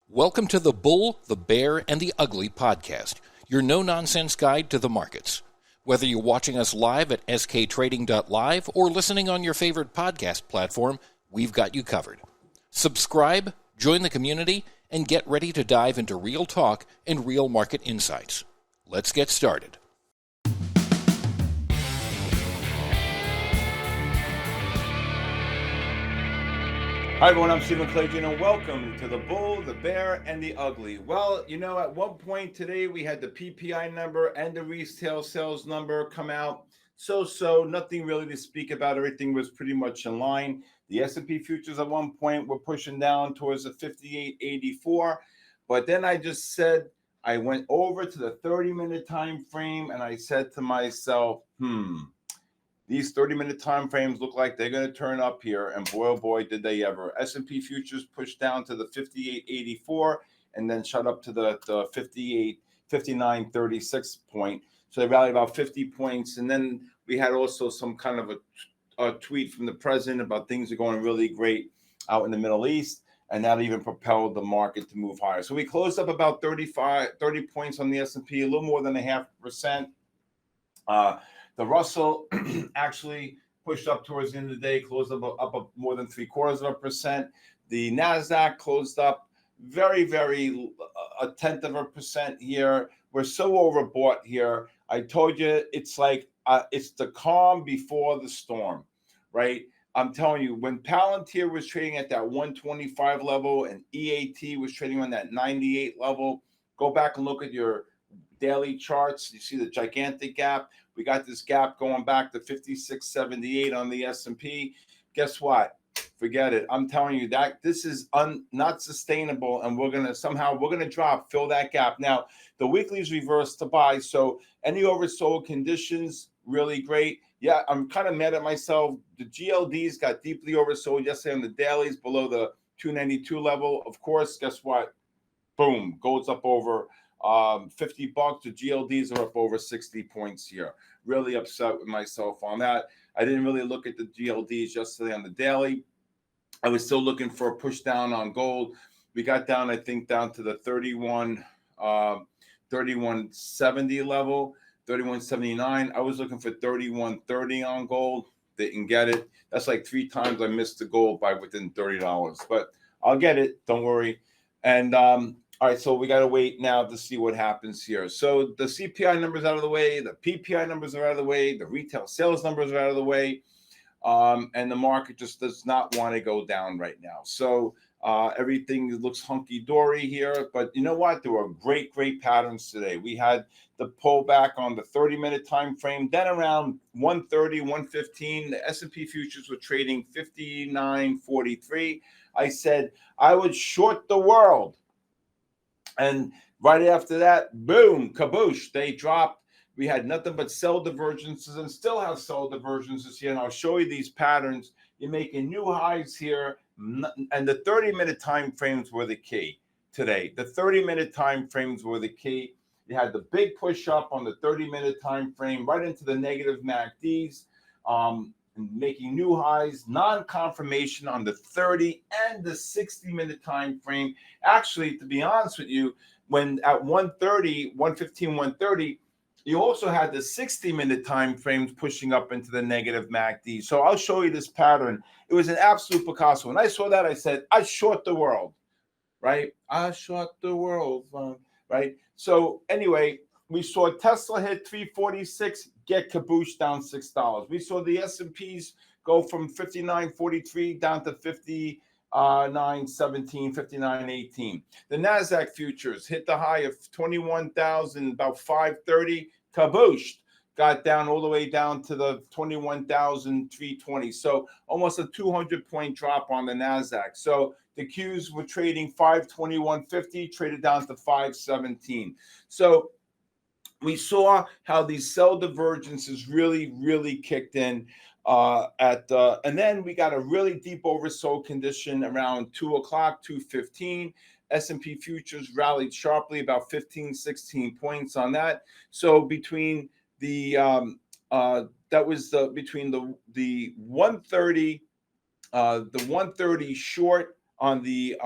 Welcome to the Bull, the Bear, and the Ugly podcast, your no-nonsense guide to the markets. Whether you're watching us live at sktrading.live or listening on your favorite podcast platform, we've got you covered. Subscribe, join the community, and get ready to dive into real talk and real market insights. Let's get started. Hi everyone, I'm Stephen Kalayjian and welcome to the Bull, the Bear, and the Ugly. Well, you know, at one point today we had the PPI number and the retail sales number come out. So, nothing really to speak about. Everything was pretty much in line. The S&P futures at one point were pushing down towards the 58.84. But then I just said, I went over to the 30-minute time frame and I said to myself, these 30-minute time frames look like they're going to turn up here, and boy, oh boy, did they ever. S&P futures pushed down to the 58.84 and then shot up to the 59.36 point. So they rallied about 50 points. And then we had also some kind of a tweet from the president about things are going really great out in the Middle East, and that even propelled the market to move higher. So we closed up about 30 points on the S&P, a little more than 0.5%. The Russell actually pushed up towards the end of the day, closed up more than 0.75%. The NASDAQ closed up very, a 0.1% here. We're so overbought here. I told you it's like it's the calm before the storm, right? I'm telling you, when Palantir was trading at that 125 level and EAT was trading on that 98 level, go back and look at your daily charts. You see the gigantic gap. We got this gap going back to 56.78 on the S&P. Guess what? Forget it. I'm telling you that this is not sustainable, and we're gonna drop, fill that gap. Now the weekly's reversed to buy, so any oversold conditions really great. Yeah, I'm kind of mad at myself. The GLDs got deeply oversold yesterday on the dailies below the 292 level. Of course, guess what? Boom, gold's up over $50. The GLDs are up over 60 points here. Really upset with myself on that. I didn't really look at the GLDs yesterday on the daily. I was still looking for a push down on gold. We got down, I think, down to the 3170 level, 3179. I was looking for 3130 on gold. Didn't get it. That's like 3 times I missed the gold by within $30. But I'll get it. Don't worry. And all right, so we got to wait now to see what happens here. So the CPI numbers out of the way, the PPI numbers are out of the way, the retail sales numbers are out of the way, and the market just does not want to go down right now. So everything looks hunky-dory here, but you know what? There were great patterns today. We had the pullback on the 30-minute time frame. Then around 1:30, 1:15, the S&P futures were trading 59.43. I said I would short the world. And right after that, boom, kaboosh, they dropped. We had nothing but sell divergences and still have sell divergences here. And I'll show you these patterns. You're making new highs here. And the 30-minute time frames were the key today. The 30-minute time frames were the key. You had the big push up on the 30-minute time frame right into the negative MACDs. Making new highs, non-confirmation on the 30 and the 60-minute time frame. Actually, to be honest with you, when at 1:30, 1:15, 1:30, you also had the 60-minute time frames pushing up into the negative MACD. So I'll show you this pattern. It was an absolute Picasso. When I saw that, I said, I short the world, right? I short the world, right? So anyway, we saw Tesla hit 346, get caboose down $6. We saw the S&Ps go from 59.43 down to 59.17, 59.18. The NASDAQ futures hit the high of 21,000, about 530, cabooshed, got down all the way down to the 21,320. So almost a 200-point drop on the NASDAQ. So the Qs were trading 521.50, traded down to 517. So we saw how these sell divergences really kicked in and then we got a really deep oversold condition around 2 o'clock, 2:15. S&P futures rallied sharply about 15-16 points on that. So between the between the 130 short on the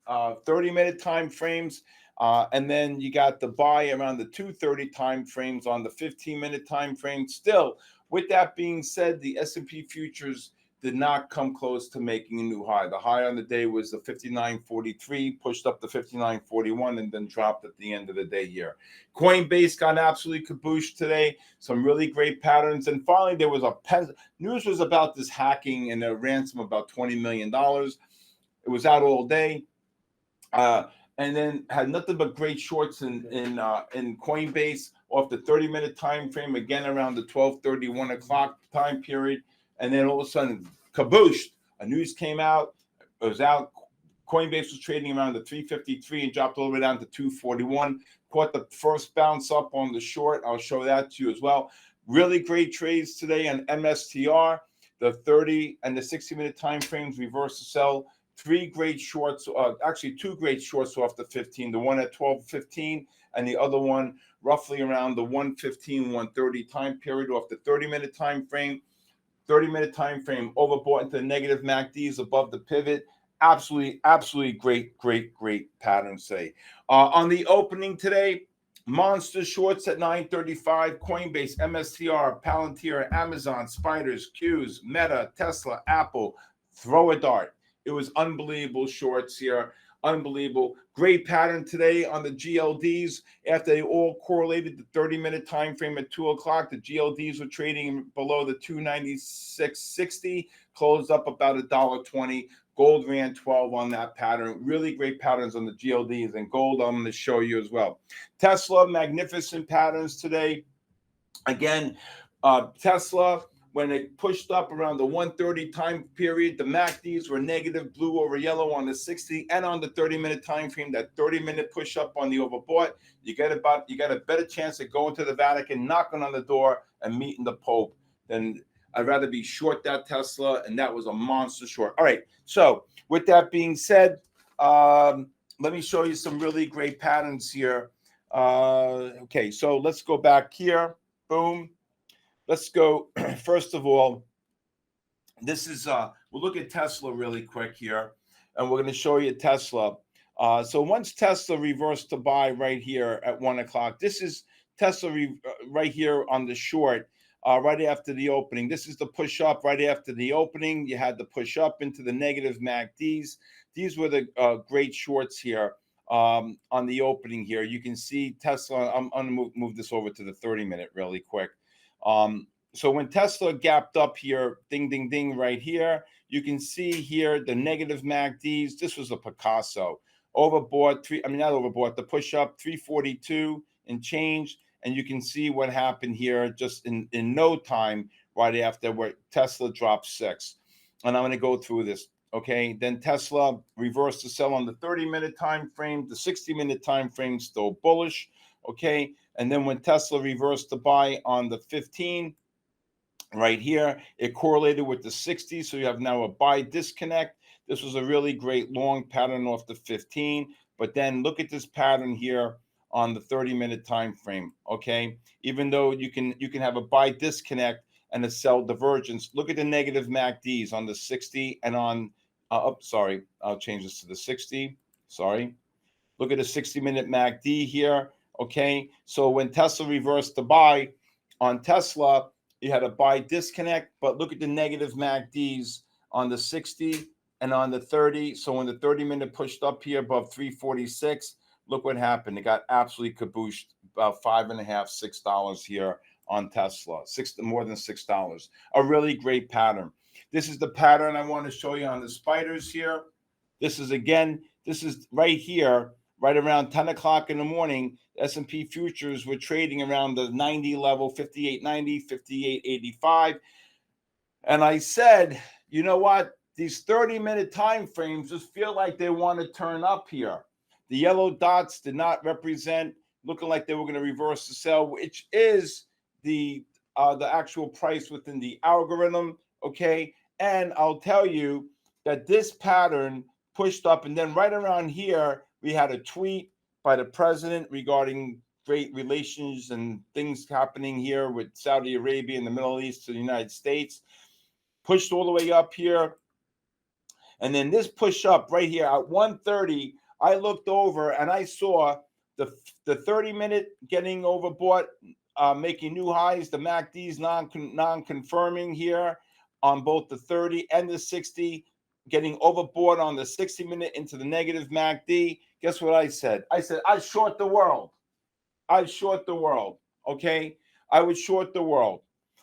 30-minute time frames. And then you got the buy around the 2:30 time frames on the 15-minute time frame. Still, with that being said, the S&P futures did not come close to making a new high. The high on the day was the 59.43, pushed up to 59.41, and then dropped at the end of the day here. Coinbase got absolutely cabooshed today. Some really great patterns. And finally, there was news was about this hacking and a ransom of about $20 million. It was out all day. And then had nothing but great shorts in Coinbase off the 30-minute time frame, again around the 12:30, 1 o'clock time period. And then all of a sudden, kabooshed. A news came out. It was out. Coinbase was trading around the 353 and dropped all the way down to 241. Caught the first bounce up on the short. I'll show that to you as well. Really great trades today on MSTR. The 30 and the 60-minute time frames reverse to sell. Three great shorts, actually two great shorts off the 15. The one at 12.15 and the other one roughly around the 1:15, 1:30 time period off the 30-minute time frame. 30-minute time frame overbought into the negative MACDs above the pivot. Absolutely great pattern today. On the opening today, monster shorts at 9:35. Coinbase, MSTR, Palantir, Amazon, Spiders, Qs, Meta, Tesla, Apple. Throw a dart. It was unbelievable shorts here. Unbelievable. Great pattern today on the GLDs. After they all correlated the 30-minute time frame at 2 o'clock, the GLDs were trading below the 296.60, closed up about $1.20. Gold ran 12 on that pattern. Really great patterns on the GLDs, and gold I'm going to show you as well. Tesla, magnificent patterns today. Again, Tesla, when it pushed up around the 1:30 time period, the MACDs were negative, blue over yellow on the 60 and on the 30-minute time frame. That 30-minute push up on the overbought, you got a better chance of going to the Vatican, knocking on the door, and meeting the Pope. Then I'd rather be short that Tesla, and that was a monster short. All right. So with that being said, let me show you some really great patterns here. Okay, so let's go back here. Boom. Let's go, first of all, this is, we'll look at Tesla really quick here, and we're going to show you Tesla. So once Tesla reversed to buy right here at 1 o'clock, this is Tesla right here on the short, right after the opening. This is the push up right after the opening. You had the push up into the negative MACDs. These were the great shorts here on the opening here. You can see Tesla. I'm going to move this over to the 30-minute really quick. So when Tesla gapped up here, ding, ding, ding, right here, you can see here the negative MACDs. This was a Picasso. Overbought, not overbought, the push up 342 and change. And you can see what happened here just in no time right after where Tesla dropped 6. And I'm going to go through this. Okay, then Tesla reversed to sell on the 30-minute time frame. The 60-minute time frame still bullish. Okay, and then when Tesla reversed to buy on the 15, right here, it correlated with the 60. So you have now a buy disconnect. This was a really great long pattern off the 15. But then look at this pattern here on the 30-minute time frame. Okay, even though you can have a buy disconnect and a sell divergence. Look at the negative MACDs on the 60 and on. Sorry, I'll change this to the 60. Sorry. Look at the 60-minute MACD here. Okay, so when Tesla reversed the buy on Tesla, you had a buy disconnect, but look at the negative MACDs on the 60 and on the 30. So when the 30-minute pushed up here above 346, look what happened. It got absolutely kabooshed, about $5.50, $6 here on Tesla, more than $6. A really great pattern. This is the pattern I want to show you on the spiders here. This is right here, right around 10 o'clock in the morning. S&P futures were trading around the 90 level, 58.90, 58.85. And I said, you know what? These 30-minute time frames just feel like they want to turn up here. The yellow dots did not represent, looking like they were going to reverse the sell, which is the actual price within the algorithm. Okay, and I'll tell you that this pattern pushed up, and then right around here we had a tweet by the president regarding great relations and things happening here with Saudi Arabia and the Middle East to the United States. Pushed all the way up here. And then this push up right here at 130, I looked over and I saw the 30-minute getting overbought, making new highs. The MACD's non-confirming here on both the 30 and the 60, getting overbought on the 60-minute into the negative MACD. Guess what I said? I said, I short the world. I short the world, okay? I would short the world.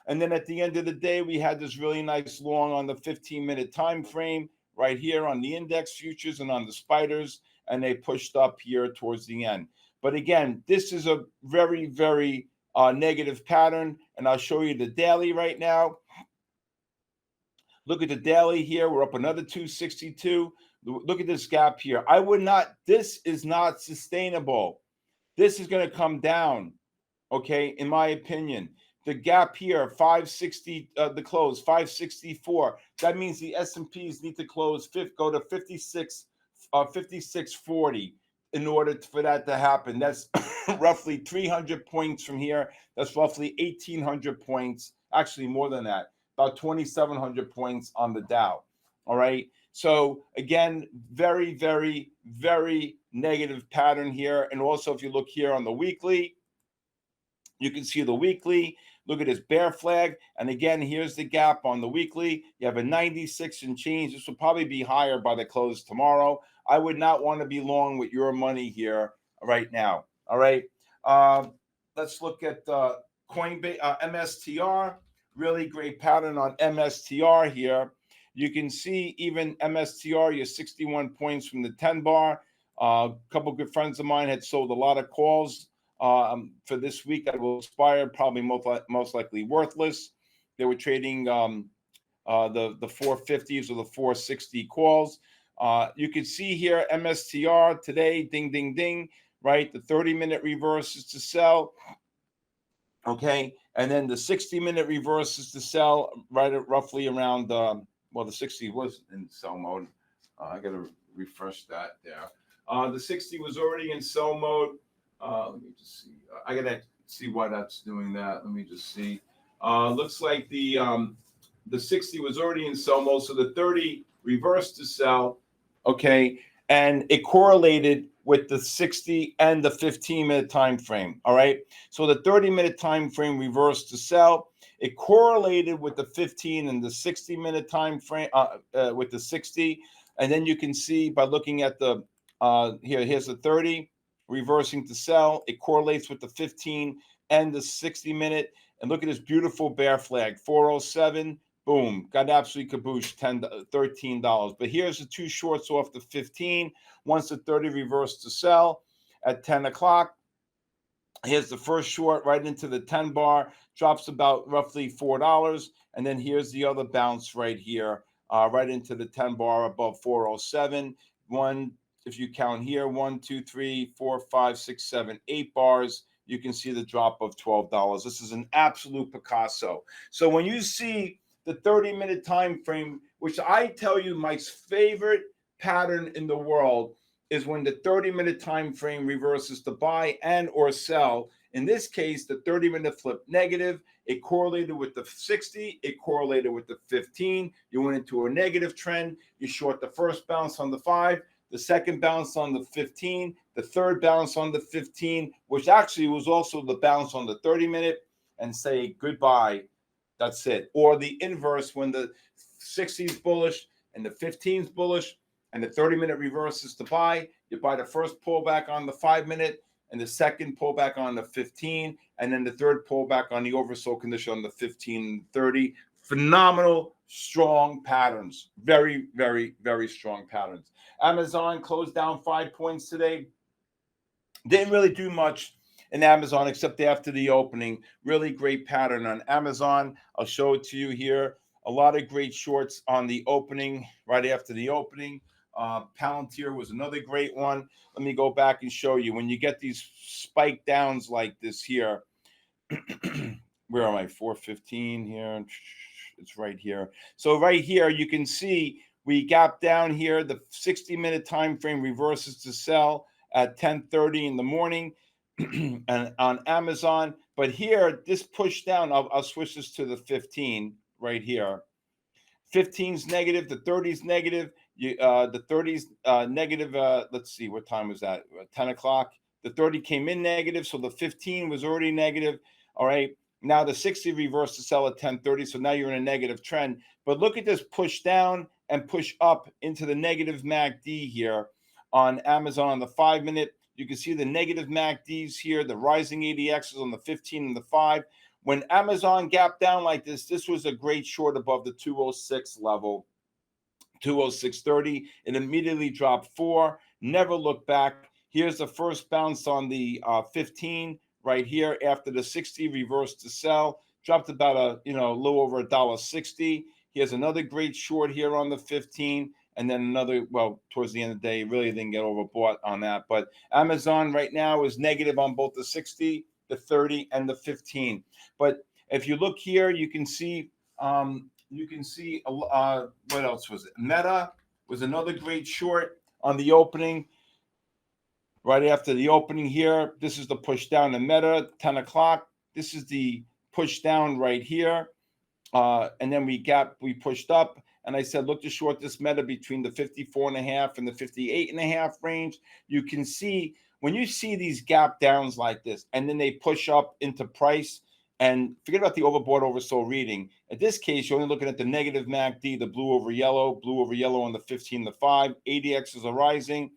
And then at the end of the day, we had this really nice long on the 15-minute time frame right here on the index futures and on the spiders, and they pushed up here towards the end. But again, this is a very, very negative pattern, and I'll show you the daily right now. Look at the daily here. We're up another 262. Look at this gap here. I would not, this is not sustainable. This is going to come down, okay, in my opinion. The gap here, 560, the close, 564. That means the S&Ps need to close, go to 5640 in order for that to happen. That's roughly 300 points from here. That's roughly 1,800 points, actually more than that, about 2,700 points on the Dow, all right? So again, very, very, very negative pattern here. And also if you look here on the weekly, you can see the weekly. Look at this bear flag. And again, here's the gap on the weekly. You have a 96 and change. This will probably be higher by the close tomorrow. I would not want to be long with your money here right now. All right. Let's look at Coinbase, MSTR. Really great pattern on MSTR here. You can see even MSTR, you're 61 points from the 10 bar. A couple good friends of mine had sold a lot of calls for this week that will expire, probably most likely worthless. They were trading the 450s or the 460 calls. You can see here MSTR today, ding, ding, ding, right? The 30-minute reverses to sell. Okay, and then the 60-minute reverses to sell right at roughly around, well, the 60 was in sell mode. I got to refresh that there. The 60 was already in sell mode. Let me just see. I got to see why that's doing that. Let me just see. Looks like the 60 was already in sell mode, so the 30 reversed to sell. Okay, and it correlated with the 60 and the 15-minute time frame. All right, so the 30-minute time frame reversed to sell. It correlated with the 15 and the 60-minute time frame with the 60, and then you can see by looking at the here's the 30 reversing to sell. It correlates with the 15 and the 60-minute. And look at this beautiful bear flag, 407. Boom, got absolutely kaboosh, $13. But here's the two shorts off the 15. Once the 30 reversed to sell at 10 o'clock. Here's the first short right into the 10 bar, drops about roughly $4. And then here's the other bounce right here, right into the 10 bar above 407. If you count here, 1, 2, 3, 4, 5, 6, 7, 8 bars, you can see the drop of $12. This is an absolute Picasso. So when you see the 30-minute time frame, which I tell you my favorite pattern in the world is when the 30-minute time frame reverses to buy and or sell. In this case, the 30-minute flipped negative. It correlated with the 60. It correlated with the 15. You went into a negative trend. You short the first bounce on the 5, the second bounce on the 15, the third bounce on the 15, which actually was also the bounce on the 30-minute, and say goodbye. That's it. Or the inverse, when the 60 is bullish and the 15 is bullish and the 30-minute reverses to buy, you buy the first pullback on the 5-minute and the second pullback on the 15, and then the third pullback on the oversold condition on the 15 and 30. Phenomenal, strong patterns. Very, very, very strong patterns. Amazon closed down 5 points today. Didn't really do much in Amazon except after the opening. Really great pattern on Amazon. I'll show it to you here. A lot of great shorts on the opening, right after the opening. Palantir was another great one. Let me go back and show you. When you get these spike downs like this here, where am I? 415 here. It's right here. So right here, you can see we gap down here. The 60-minute time frame reverses to sell at 10:30 in the morning and on Amazon. But here, this push down, I'll switch this to the 15 right here. 15's negative, the 30's negative. The 30s negative. Let's see, what time was that? 10 o'clock. The 30 came in negative, so the 15 was already negative. All right. Now the 60 reversed to sell at 10:30, so now you're in a negative trend. But look at this push down and push up into the negative MACD here on Amazon on the 5-minute. You can see the negative MACDs here, the rising ADXs on the 15 and the 5. When Amazon gapped down like this was a great short above the 206 level, 206.30. It immediately dropped 4, never looked back. Here's the first bounce on the 15 right here after the 60 reversed to sell, dropped about a little over $1.60. Here's another great short here on the 15, and then another, well, towards the end of the day, really didn't get overbought on that. But Amazon right now is negative on both the 60, the 30, and the 15. But if you look here, you can see what else was it? Meta was another great short on the opening. Right after the opening here, this is the push down to Meta, 10 o'clock. This is the push down right here. And then we pushed up. And I said, look to short this Meta between the 54.5 and the 58.5 range. You can see when you see these gap downs like this, and then they push up into price, and forget about the overbought oversold reading. In this case, you're only looking at the negative MACD, the blue over yellow on the 15, the 5. ADXs are rising.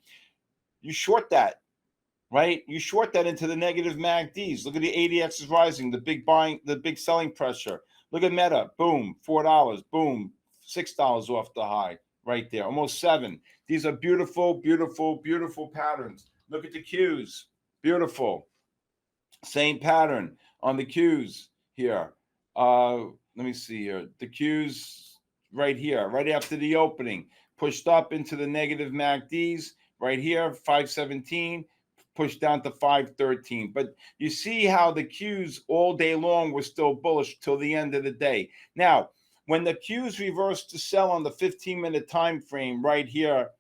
You short that, right? You short that into the negative MACDs. Look at the ADX is rising, the big selling pressure. Look at Meta, boom, $4, boom, $6 off the high right there, almost 7. These are beautiful, beautiful, beautiful patterns. Look at the Qs, beautiful. Same pattern on the Qs here. Let me see here. The Qs right here, right after the opening, pushed up into the negative MACDs. Right here, 517, pushed down to 513. But you see how the Qs all day long were still bullish till the end of the day. Now, when the Qs reversed to sell on the 15-minute time frame right here,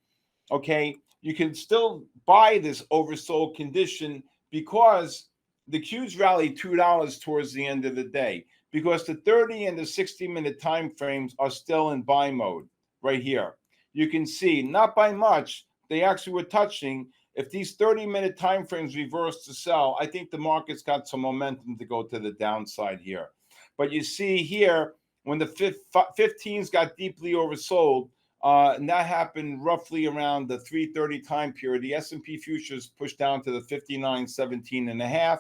okay, you can still buy this oversold condition because the Qs rallied $2 towards the end of the day because the 30 and the 60-minute time frames are still in buy mode right here. You can see, not by much, they actually were touching. If these 30-minute time frames reverse to sell, I think the market's got some momentum to go to the downside here. But you see here, when the 15s got deeply oversold, and that happened roughly around the 3:30 time period, the S&P futures pushed down to the 59.17.5,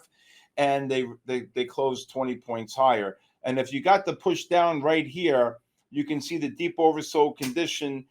and they closed 20 points higher. And if you got the push down right here, you can see the deep oversold condition.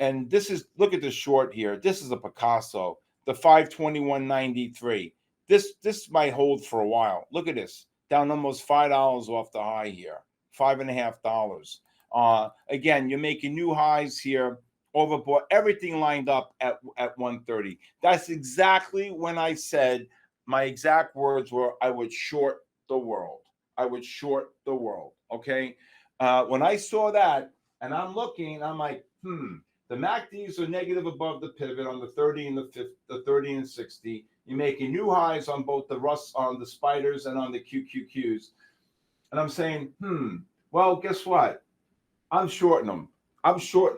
And this is, look at the short here. This is a Picasso, the 521.93. This might hold for a while. Look at this, down almost $5 off the high here, $5.50. Again, you're making new highs here, overbought, everything lined up at 130. That's exactly when I said, my exact words were, I would short the world. I would short the world, okay? When I saw that, and I'm looking, I'm like, the MACDs are negative above the pivot on the 30 and the 30 and 60. You're making new highs on both on the spiders and on the QQQs. And I'm saying, well, guess what? I'm shorting them. I was short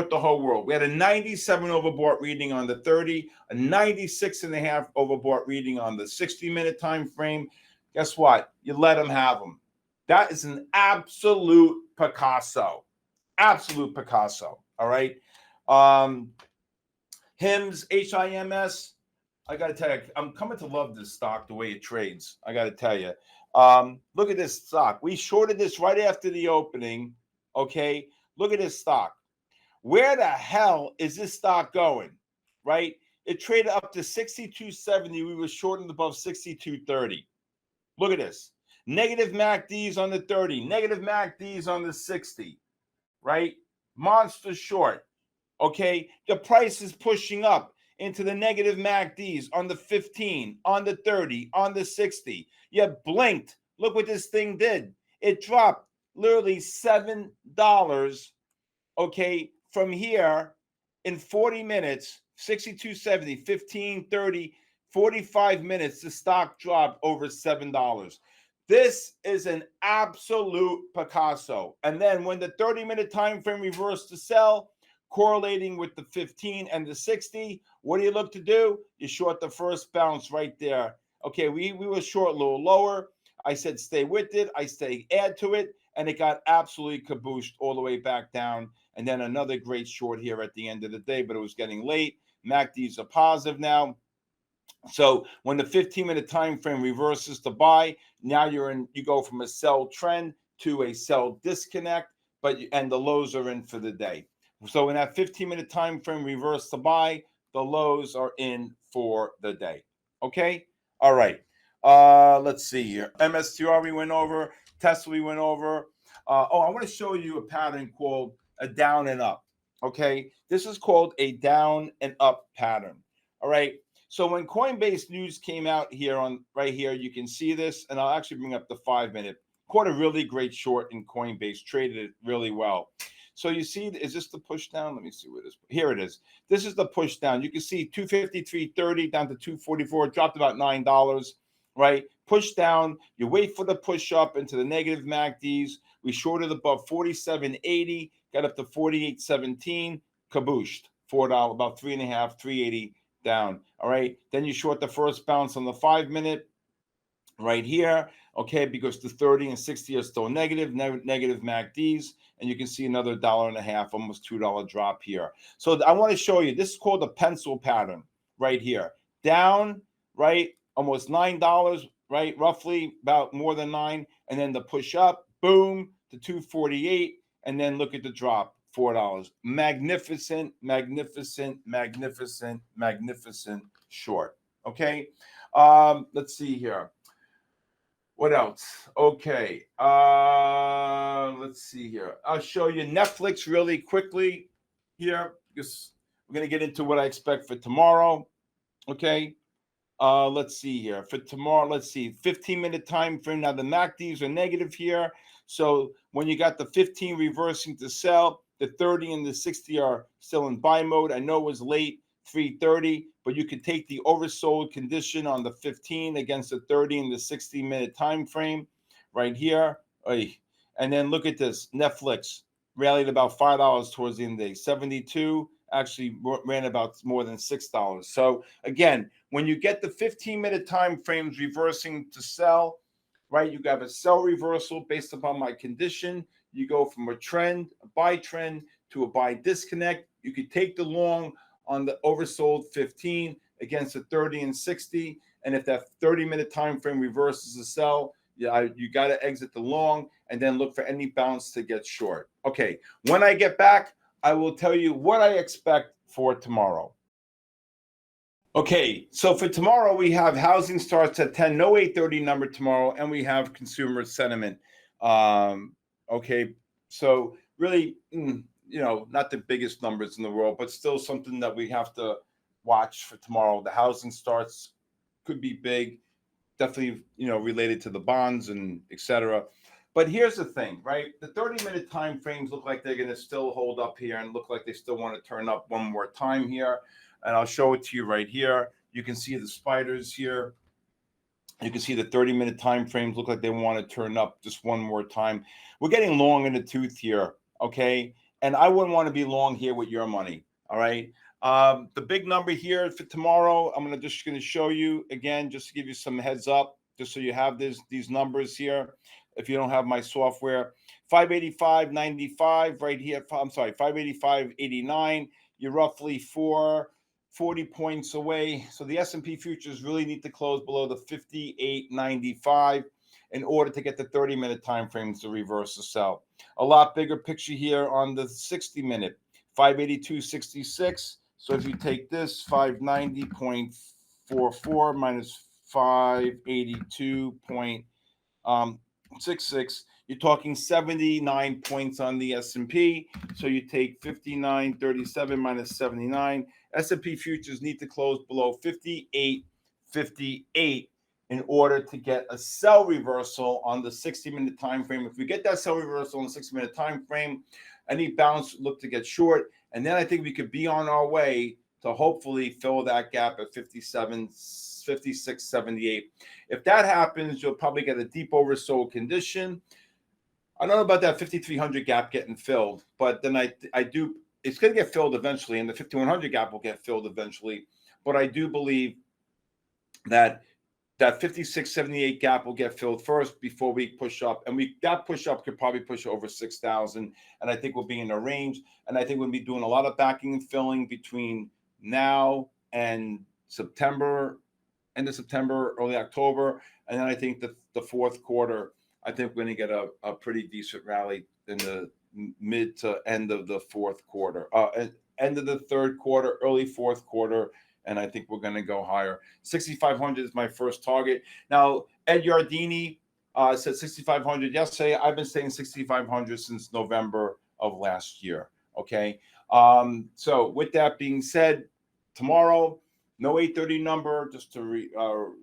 the whole world. We had a 97 overbought reading on the 30, a 96.5 overbought reading on the 60-minute time frame. Guess what? You let them have them. That is an absolute Picasso. Absolute Picasso. All right. HIMS, HIMS. I got to tell you, I'm coming to love this stock the way it trades. I got to tell you. Look at this stock. We shorted this right after the opening. Okay. Look at this stock. Where the hell is this stock going? Right? It traded up to 62.70. We were shorting above 62.30. Look at this. Negative MACDs on the 30. Negative MACDs on the 60. Right? Monster short. Okay? The price is pushing up into the negative MACDs on the 15, on the 30, on the 60. You blinked. Look what this thing did. It dropped literally $7, okay, from here in 40 minutes, 62.70, 15, 30, 45 minutes, the stock dropped over $7. This is an absolute Picasso. And then when the 30-minute time frame reversed to sell, correlating with the 15 and the 60. What do you look to do? You short the first bounce right there. Okay, we were short a little lower. I said stay with it. I say add to it, and it got absolutely cabooshed all the way back down. And then another great short here at the end of the day, but it was getting late. MACDs are positive now. So when the 15-minute time frame reverses to buy, now you go from a sell trend to a sell disconnect, and the lows are in for the day. So when that 15-minute time frame reverses to buy, the lows are in for the day. Okay? All right. Let's see here. MSTR we went over. Tesla we went over. I want to show you a pattern called a down and up. Okay? This is called a down and up pattern. All right? So when Coinbase news came out here right here, you can see this, and I'll actually bring up the 5-minute. Caught a really great short in Coinbase, traded it really well. So you see, is this the push down? Let me see what it is. Here it is. This is the push down. You can see 253.30 down to 244, dropped about $9, right? Push down. You wait for the push up into the negative MACDs. We shorted above 47.80, got up to 48.17, kabooshed, $4, about 3.5, 380 down. All right. Then you short the first bounce on the 5-minute right here. Okay, because the 30 and 60 are still negative MACDs, and you can see another $1.50, almost $2 drop here. So I want to show you, this is called the pencil pattern right here. Down, right, almost $9, right, roughly about more than 9, and then the push up, boom, to 248, and then look at the drop, $4. Magnificent, magnificent, magnificent, magnificent short. Okay, let's see here. What else? Okay. Let's see here. I'll show you Netflix really quickly here, because we're going to get into what I expect for tomorrow. Okay. Let's see here. For tomorrow, let's see. 15-minute time frame. Now, the MACDs are negative here. So when you got the 15 reversing to sell, the 30 and the 60 are still in buy mode. I know it was late, 3:30, but you could take the oversold condition on the 15 against the 30 and the 60-minute time frame right here. And then look at this. Netflix rallied about $5 towards the end of the day. 72 actually ran about more than $6. So again, when you get the 15-minute time frames reversing to sell, right, you have a sell reversal based upon my condition. You go from a trend, a buy trend, to a buy disconnect. You could take the long on the oversold 15 against the 30 and 60. And if that 30-minute time frame reverses the sell, you got to exit the long and then look for any bounce to get short. Okay, when I get back, I will tell you what I expect for tomorrow. Okay, so for tomorrow, we have housing starts at 10, no 8:30 number tomorrow, and we have consumer sentiment. Okay, so really, not the biggest numbers in the world, but still something that we have to watch for tomorrow. The housing starts could be big, definitely, related to the bonds and et cetera. But here's the thing, right? The 30-minute time frames look like they're going to still hold up here and look like they still want to turn up one more time here. And I'll show it to you right here. You can see the spiders here. You can see the 30-minute time frames look like they want to turn up just one more time. We're getting long in the tooth here, okay? And I wouldn't want to be long here with your money, all right? The big number here for tomorrow, I'm just going to show you again, just to give you some heads up, just so you have these numbers here. If you don't have my software, 585.95 right here. I'm sorry, 585.89. You're roughly 40 points away. So the S&P futures really need to close below the 58.95 in order to get the 30-minute time frames to reverse the sell. A lot bigger picture here on the 60-minute, 582.66. So if you take this 590.44 minus 582.66, you're talking 79 points on the S&P. So you take 59.37 minus 79. S&P futures need to close below 58.58 in order to get a sell reversal on the 60-minute time frame. If we get that sell reversal on the 60-minute time frame, any bounce look to get short, and then I think we could be on our way to hopefully fill that gap at 56.78. If that happens, you'll probably get a deep oversold condition. I don't know about that 5,300 gap getting filled, but then I do it's going to get filled eventually, and the 5100 gap will get filled eventually. But I do believe that 5678 gap will get filled first before we push up, and that push up could probably push over 6,000, and I think we'll be in a range, and I think we'll be doing a lot of backing and filling between now and September, end of September, early October, and then I think the fourth quarter, I think we're going to get a pretty decent rally in the mid to end of the fourth quarter, end of the third quarter, early fourth quarter, and I think we're going to go higher. 6,500 is my first target. Now, Ed Yardini said 6,500 yesterday. I've been saying 6,500 since November of last year. Okay. So with that being said, tomorrow, no 8:30 number. Just to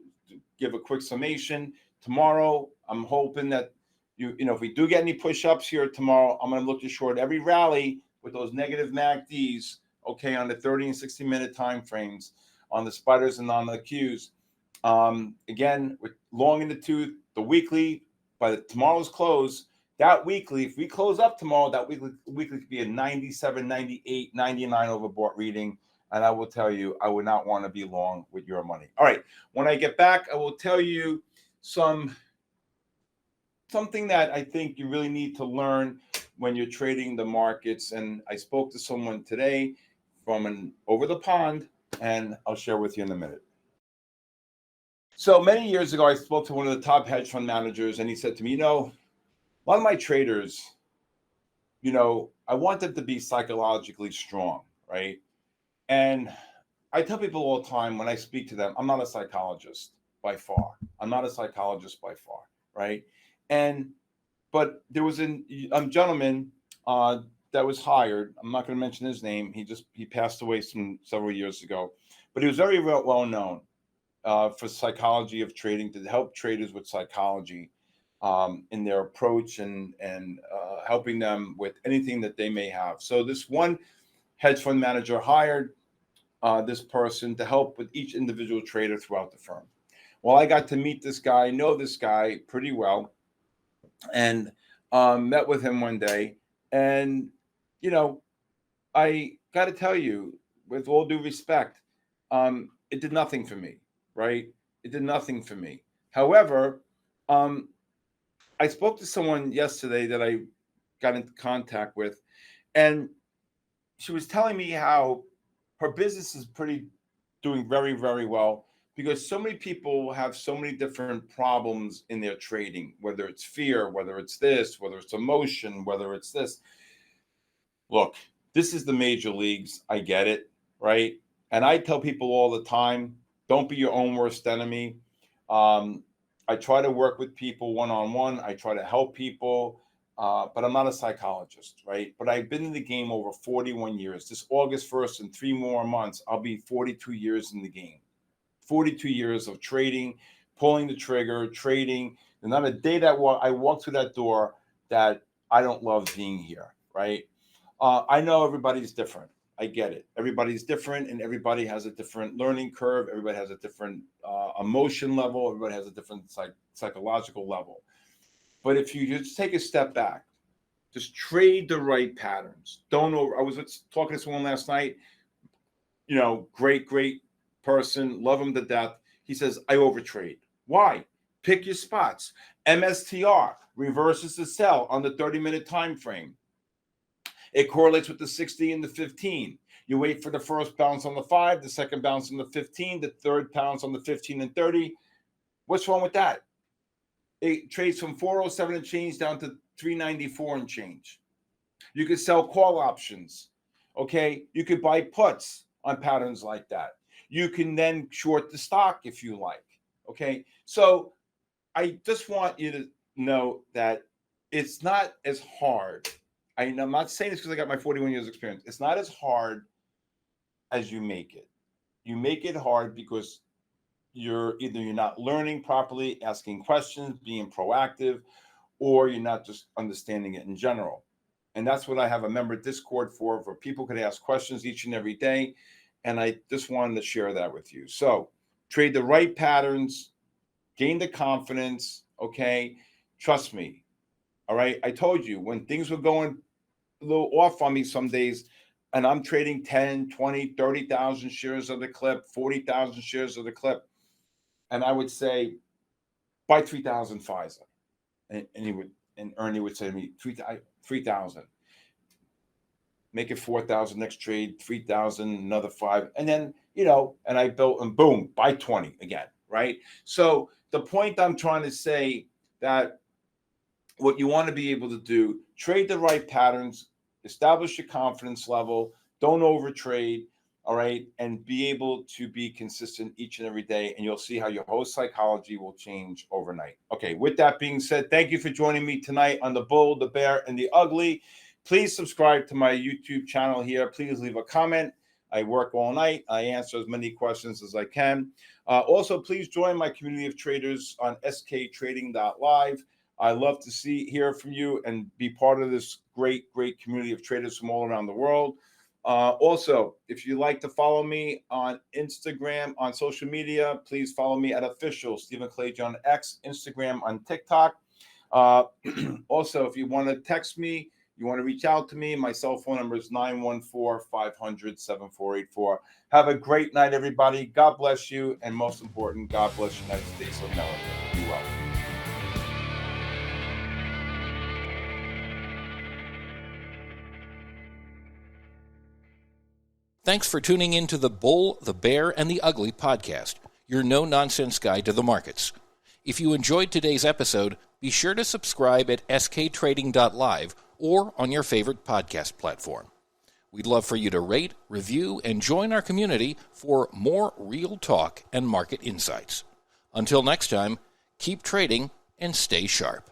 give a quick summation. Tomorrow, I'm hoping that if we do get any push-ups here tomorrow, I'm going to look to short every rally with those negative MACDs. Okay, on the 30 and 60 minute time frames, on the spiders and on the Qs. Again, with long in the tooth, the weekly, by tomorrow's close, that weekly, if we close up tomorrow, that weekly could be a 97, 98, 99 overbought reading. And I will tell you, I would not want to be long with your money. All right, when I get back, I will tell you something that I think you really need to learn when you're trading the markets. And I spoke to someone today from over the pond, and I'll share with you in a minute. So many years ago, I spoke to one of the top hedge fund managers, and he said to me, a lot of my traders, I want them to be psychologically strong, right? And I tell people all the time when I speak to them, I'm not a psychologist by far. Right? But there was a gentleman that was hired. I'm not going to mention his name. He passed away several years ago, but he was very well known for psychology of trading, to help traders with psychology in their approach and helping them with anything that they may have. So this one hedge fund manager hired this person to help with each individual trader throughout the firm. Well, I got to meet this guy, know this guy pretty well, and met with him one day. And, I got to tell you, with all due respect, it did nothing for me, right? It did nothing for me. However, I spoke to someone yesterday that I got into contact with, and she was telling me how her business is doing very, very well, because so many people have so many different problems in their trading, whether it's fear, whether it's this, whether it's emotion, whether it's this. Look, this is the major leagues. I get it, right? And I tell people all the time, don't be your own worst enemy. I try to work with people one-on-one. I try to help people, but I'm not a psychologist, right? But I've been in the game over 41 years. This August 1st, in 3 more months, I'll be 42 years in the game. 42 years of trading, pulling the trigger, trading. And not a day that I walk through that door that I don't love being here, right? I know everybody's different. I get it. Everybody's different, and everybody has a different learning curve. Everybody has a different emotion level. Everybody has a different psychological level. But if you just take a step back, just trade the right patterns. I was talking to someone last night, great person, love him to death. He says, I overtrade. Why? Pick your spots. MSTR reverses the sell on the 30-minute time frame. It correlates with the 60 and the 15. You wait for the first bounce on the 5, the second bounce on the 15, the third bounce on the 15 and 30. What's wrong with that? It trades from 407 and change down to 394 and change. You could sell call options. Okay. You could buy puts on patterns like that. You can then short the stock if you like. Okay. So I just want you to know that it's not as hard. I'm not saying this because I got my 41 years experience. It's not as hard as you make it. You make it hard because you're not learning properly, asking questions, being proactive, or you're not just understanding it in general. And that's what I have a member Discord for where people could ask questions each and every day. And I just wanted to share that with you. So trade the right patterns, gain the confidence. Okay. Trust me. All right. I told you when things were going a little off on me some days, and I'm trading 10, 20, 30,000 shares of the clip, 40,000 shares of the clip. And I would say, buy 3,000 Pfizer. And Ernie would say to me, 3,000. Make it 4,000 next trade, 3,000, another 5. And then, and I built, and boom, buy 20 again, right? So the point I'm trying to say that what you want to be able to do, trade the right patterns, establish your confidence level, don't overtrade, all right, and be able to be consistent each and every day, and you'll see how your whole psychology will change overnight. Okay, with that being said, thank you for joining me tonight on The Bull, the Bear, and the Ugly. Please subscribe to my YouTube channel here. Please leave a comment. I work all night. I answer as many questions as I can. Also, please join my community of traders on sktrading.live. I love to hear from you and be part of this great community of traders from all around the world. Also, if you'd like to follow me on Instagram, on social media, please follow me at official Stephen Kalayjian on X, Instagram, on TikTok. Also, if you want to text me, you want to reach out to me, my cell phone number is 914-500-7484. Have a great night, everybody. God bless you. And most important, God bless the United States of America. Be well. Thanks for tuning in to the Bull, the Bear, and the Ugly podcast, your no-nonsense guide to the markets. If you enjoyed today's episode, be sure to subscribe at sktrading.live or on your favorite podcast platform. We'd love for you to rate, review, and join our community for more real talk and market insights. Until next time, keep trading and stay sharp.